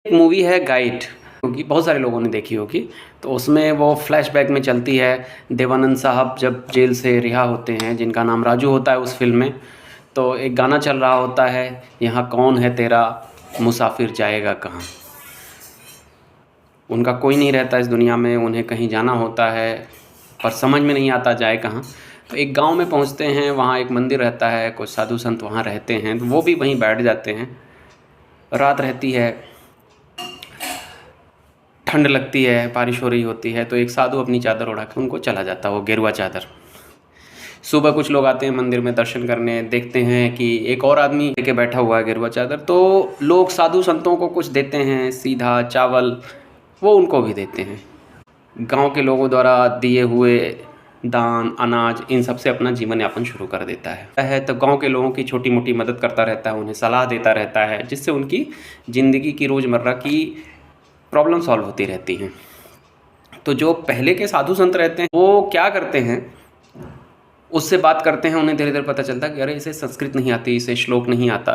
एक मूवी है गाइड, क्योंकि बहुत सारे लोगों ने देखी होगी। तो उसमें वो फ्लैशबैक में चलती है, देवानंद साहब जब जेल से रिहा होते हैं, जिनका नाम राजू होता है उस फिल्म में। तो एक गाना चल रहा होता है, यहाँ कौन है तेरा मुसाफिर जाएगा कहाँ। उनका कोई नहीं रहता इस दुनिया में, उन्हें कहीं जाना होता है पर समझ में नहीं आता जाए कहाँ। तो एक गांव में पहुंचते हैं, वहाँ एक मंदिर रहता है, कुछ साधु संत वहाँ रहते हैं, तो वो भी वहीं बैठ जाते हैं। रात रहती है, ठंड लगती है, बारिश हो रही होती है, तो एक साधु अपनी चादर उड़ा के उनको चला जाता है, वो गेरुआ चादर। सुबह कुछ लोग आते हैं मंदिर में दर्शन करने, देखते हैं कि एक और आदमी लेके बैठा हुआ है गेरुआ चादर। तो लोग साधु संतों को कुछ देते हैं, सीधा चावल, वो उनको भी देते हैं। गांव के लोगों द्वारा दिए हुए दान, अनाज, इन सब से अपना जीवन यापन शुरू कर देता है। तो गांव के लोगों की छोटी मोटी मदद करता रहता है, उन्हें सलाह देता रहता है, जिससे उनकी ज़िंदगी की रोज़मर्रा की प्रॉब्लम सॉल्व होती रहती हैं। तो जो पहले के साधु संत रहते हैं, वो क्या करते हैं, उससे बात करते हैं, उन्हें धीरे धीरे पता चलता है कि अरे इसे संस्कृत नहीं आती, इसे श्लोक नहीं आता।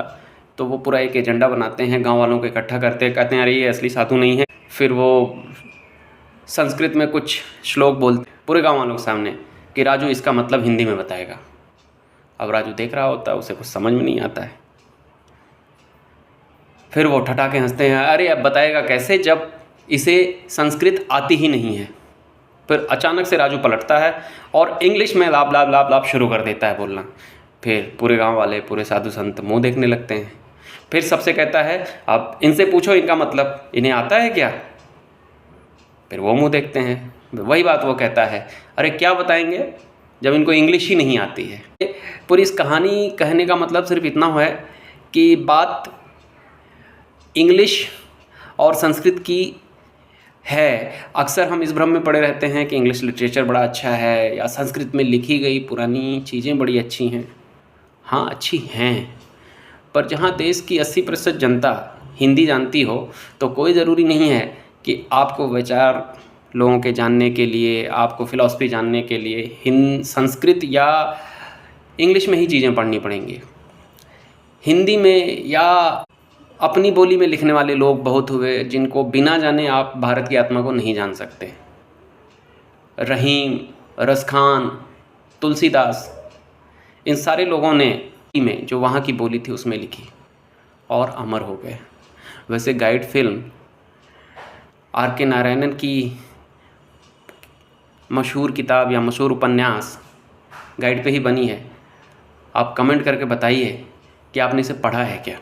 तो वो पूरा एक एजेंडा बनाते हैं, गांव वालों को इकट्ठा करते हैं, कहते हैं अरे ये असली साधु नहीं है। फिर वो संस्कृत में कुछ श्लोक बोलते पूरे गांव वालों के सामने कि राजू इसका मतलब हिंदी में बताएगा। अब राजू देख रहा होता है, उसे कुछ समझ में नहीं आता है। फिर वो ठठाके हंसते हैं, अरे अब बताएगा कैसे जब इसे संस्कृत आती ही नहीं है। फिर अचानक से राजू पलटता है और इंग्लिश में लाभ लाभ लाभ लाभ शुरू कर देता है बोलना। फिर पूरे गांव वाले, पूरे साधु संत मुंह देखने लगते हैं। फिर सबसे कहता है अब इनसे पूछो इनका मतलब, इन्हें आता है क्या। फिर वो मुंह देखते हैं, वही बात वो कहता है, अरे क्या बताएंगे जब इनको इंग्लिश ही नहीं आती है। पूरी इस कहानी कहने का मतलब सिर्फ इतना है कि बात इंग्लिश और संस्कृत की है। अक्सर हम इस भ्रम में पड़े रहते हैं कि इंग्लिश लिटरेचर बड़ा अच्छा है या संस्कृत में लिखी गई पुरानी चीज़ें बड़ी अच्छी हैं। हाँ, अच्छी हैं, पर जहाँ देश की 80% जनता हिंदी जानती हो, तो कोई ज़रूरी नहीं है कि आपको विचार लोगों के जानने के लिए, आपको फ़िलॉसफी जानने के लिए संस्कृत या इंग्लिश में ही चीज़ें पढ़नी पड़ेंगी। हिंदी में या अपनी बोली में लिखने वाले लोग बहुत हुए, जिनको बिना जाने आप भारत की आत्मा को नहीं जान सकते। रहीम, रसखान, तुलसीदास, इन सारे लोगों ने में जो वहाँ की बोली थी उसमें लिखी और अमर हो गए। वैसे गाइड फिल्म आर.के. नारायणन की मशहूर किताब या मशहूर उपन्यास गाइड पे ही बनी है। आप कमेंट करके बताइए कि आपने इसे पढ़ा है क्या।